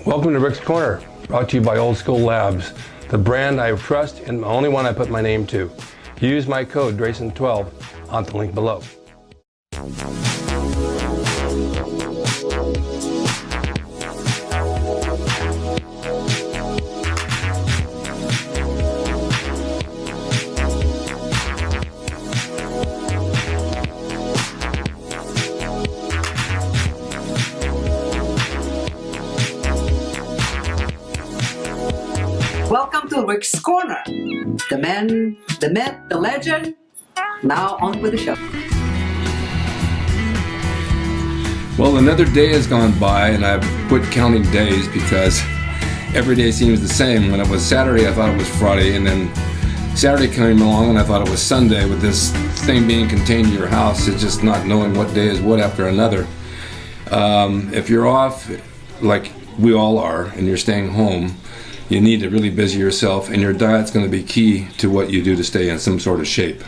Welcome to Rick's Corner, brought to you by Old School Labs, the brand I trust and the only one I put my name to. Use my code drasin12 on the link below. Welcome to Rick's Corner. The man, the myth, the legend. Now on with the show. Well, another day has gone by and I've quit counting days because every day seems the same. When it was Saturday, I thought it was Friday, and then Saturday came along and I thought it was Sunday. With this thing being contained in your house, it's just not knowing what day is what after another. If you're off, like we all are, and you're staying home, you need to really busy yourself, and your diet's going to be key to what you do to stay in some sort of shape.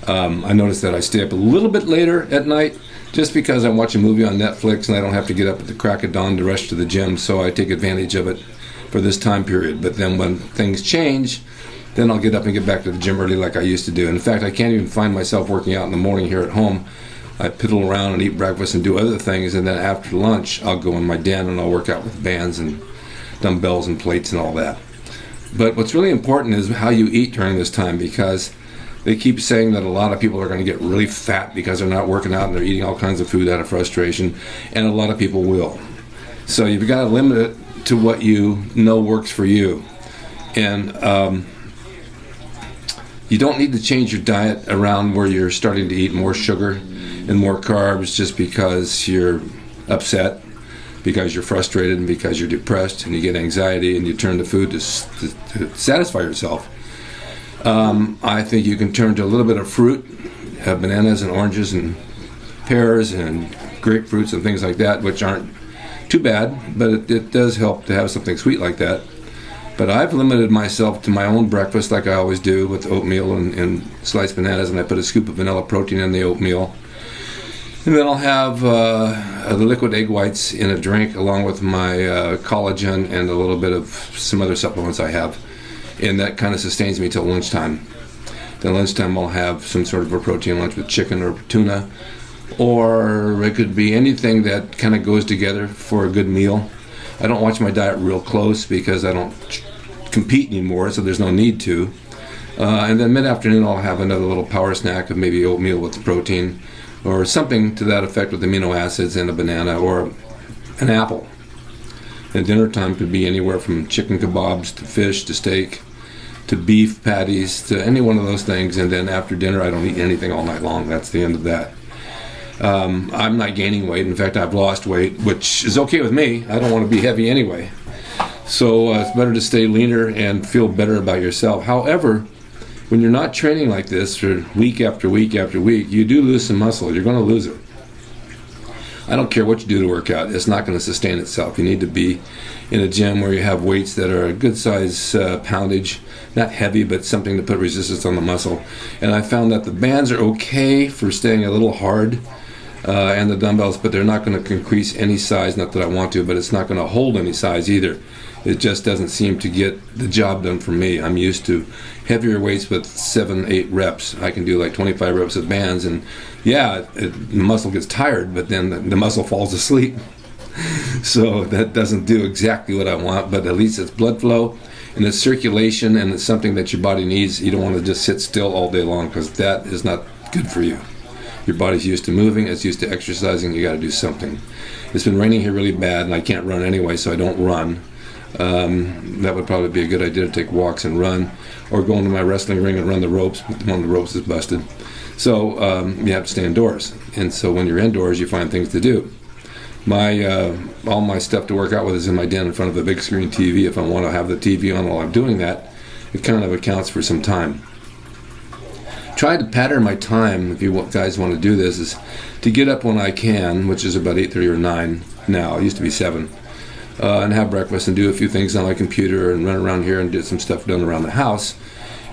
I noticed that I stay up a little bit later at night just because I watch a movie on Netflix and I don't have to get up at the crack of dawn to rush to the gym, so I take advantage of it for this time period. But then when things change, then I'll get up and get back to the gym early like I used to do. In fact, I can't even find myself working out in the morning here at home. I piddle around and eat breakfast and do other things, and then after lunch I'll go in my den and I'll work out with bands and dumbbells and plates and all that. But what's really important is how you eat during this time, because they keep saying that a lot of people are going to get really fat because they're not working out and they're eating all kinds of food out of frustration, and a lot of people will. So you've got to limit it to what you know works for you. And you don't need to change your diet around where you're starting to eat more sugar and more carbs just because you're upset, because you're frustrated, and because you're depressed, and you get anxiety, and you turn to food to satisfy yourself. I think you can turn to a little bit of fruit, have bananas and oranges and pears and grapefruits and things like that, which aren't too bad, but it does help to have something sweet like that. But I've limited myself to my own breakfast like I always do, with oatmeal and sliced bananas, and I put a scoop of vanilla protein in the oatmeal. And then I'll have the liquid egg whites in a drink along with my collagen and a little bit of some other supplements I have. And that kind of sustains me till lunchtime. Then lunchtime I'll have some sort of a protein lunch with chicken or tuna. Or it could be anything that kind of goes together for a good meal. I don't watch my diet real close because I don't compete anymore, so there's no need to. And then mid-afternoon I'll have another little power snack of maybe oatmeal with the protein, or something to that effect with amino acids, and a banana or an apple. And dinner time could be anywhere from chicken kebabs to fish to steak to beef patties to any one of those things. And then after dinner I don't eat anything all night long. That's the end of that. I'm not gaining weight. In fact, I've lost weight, which is okay with me. I don't want to be heavy anyway. So it's better to stay leaner and feel better about yourself. However, when you're not training like this for week after week after week, you do lose some muscle. You're going to lose it. I don't care what you do to work out. It's not going to sustain itself. You need to be in a gym where you have weights that are a good size poundage, not heavy, but something to put resistance on the muscle. And I found that the bands are okay for staying a little hard, and the dumbbells, but they're not going to increase any size, not that I want to, but it's not going to hold any size either. It just doesn't seem to get the job done for me. I'm used to heavier weights with 7-8 reps. I can do like 25 reps of bands, and yeah, the muscle gets tired, but then the muscle falls asleep. So that doesn't do exactly what I want, but at least it's blood flow and it's circulation, and it's something that your body needs. You don't want to just sit still all day long, because that is not good for you. Your body's used to moving, it's used to exercising. You got to do something. It's been raining here really bad, and I can't run anyway, so I don't run. That would probably be a good idea, to take walks and run, or go into my wrestling ring and run the ropes, but one of the ropes is busted. So you have to stay indoors, and so when you're indoors you find things to do. All my stuff to work out with is in my den in front of a big screen TV. If I want to have the TV on while I'm doing that, it kind of accounts for some time. Try to pattern my time, if you guys want to do this, is to get up when I can, which is about 8:30 or 9 now. It used to be 7. And have breakfast and do a few things on my computer and run around here and get some stuff done around the house.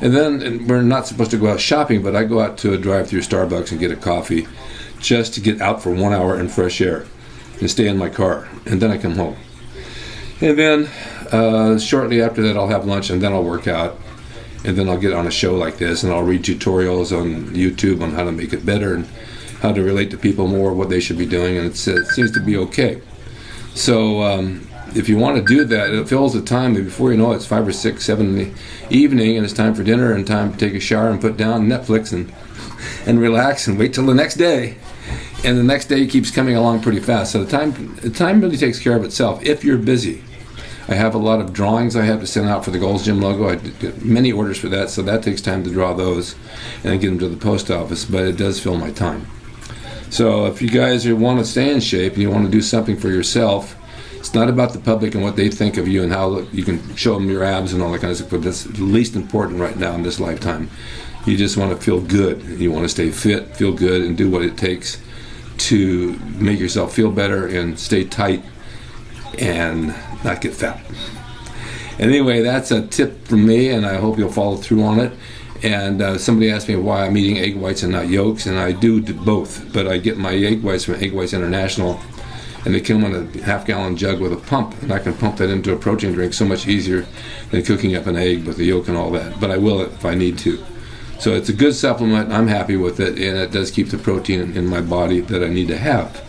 And then we're not supposed to go out shopping, but I go out to a drive-through Starbucks and get a coffee just to get out for 1 hour in fresh air and stay in my car. And then I come home. And then shortly after that, I'll have lunch, and then I'll work out. And then I'll get on a show like this, and I'll read tutorials on YouTube on how to make it better and how to relate to people more, what they should be doing, and it seems to be okay. So if you want to do that, it fills the time, and before you know it, it's 5 or 6, 7 in the evening, and it's time for dinner and time to take a shower and put down Netflix and relax and wait till the next day. And the next day keeps coming along pretty fast. So the time really takes care of itself if you're busy. I have a lot of drawings I have to send out for the Gold's Gym logo. I get many orders for that, so that takes time to draw those and then get them to the post office, but it does fill my time. So if you guys want to stay in shape and you want to do something for yourself, it's not about the public and what they think of you and how you can show them your abs and all that kind of stuff, but that's the least important right now in this lifetime. You just want to feel good. You want to stay fit, feel good, and do what it takes to make yourself feel better and stay tight and not get fat. Anyway, that's a tip from me, and I hope you'll follow through on it. And somebody asked me why I'm eating egg whites and not yolks, and I do both, but I get my egg whites from Egg Whites International, and they come in a half-gallon jug with a pump, and I can pump that into a protein drink so much easier than cooking up an egg with the yolk and all that, but I will if I need to. So it's a good supplement. I'm happy with it, and it does keep the protein in my body that I need to have.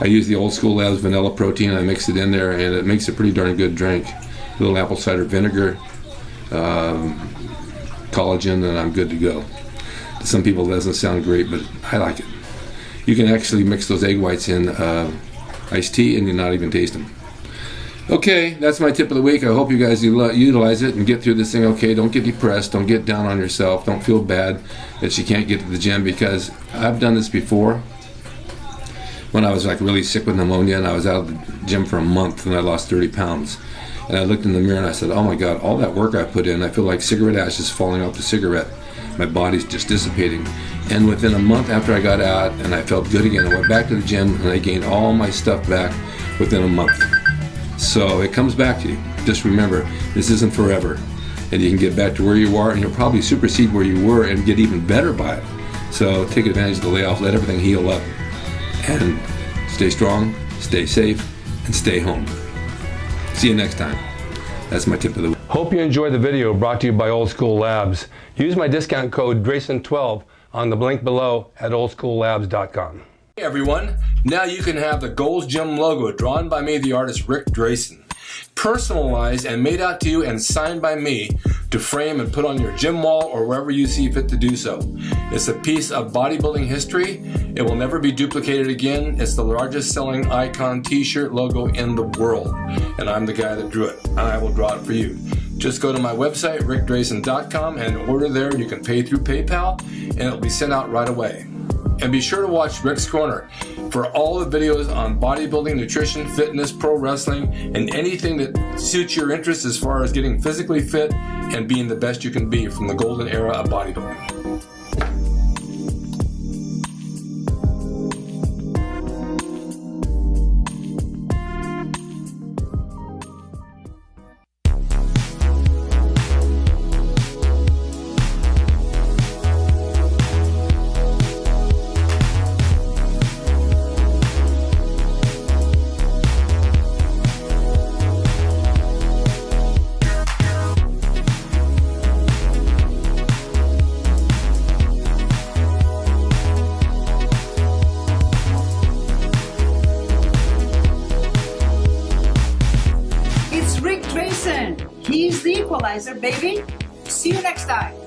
I use the Old School Labs vanilla protein. I mix it in there, and it makes a pretty darn good drink. A little apple cider vinegar, collagen, and I'm good to go. To some people it doesn't sound great, but I like it. You can actually mix those egg whites in iced tea and you not even taste them. Okay, that's my tip of the week. I hope you guys utilize it and get through this thing okay. Don't get depressed. Don't get down on yourself. Don't feel bad that you can't get to the gym, because I've done this before. When I was like really sick with pneumonia and I was out of the gym for a month and I lost 30 pounds. And I looked in the mirror and I said, oh my God, all that work I put in, I feel like cigarette ashes falling off the cigarette. My body's just dissipating. And within a month after I got out and I felt good again, I went back to the gym and I gained all my stuff back within a month. So it comes back to you. Just remember, this isn't forever. And you can get back to where you are, and you'll probably supersede where you were and get even better by it. So take advantage of the layoff, let everything heal up, and stay strong, stay safe, and stay home. See you next time. That's my tip of the week. Hope you enjoyed the video brought to you by Old School Labs. Use my discount code DRASIN12 on the link below at oldschoollabs.com. Hey everyone, now you can have the Gold's Gym logo drawn by me, the artist Rick Drasin, personalized and made out to you and signed by me to frame and put on your gym wall or wherever you see fit to do so. It's a piece of bodybuilding history. It will never be duplicated again. It's the largest selling icon t-shirt logo in the world, and I'm the guy that drew it, and I will draw it for you. Just go to my website, rickdrasin.com, and order there. You can pay through PayPal, and it'll be sent out right away. And be sure to watch Rick's Corner for all the videos on bodybuilding, nutrition, fitness, pro wrestling, and anything that suits your interests as far as getting physically fit and being the best you can be from the golden era of bodybuilding. He's the equalizer, baby. See you next time.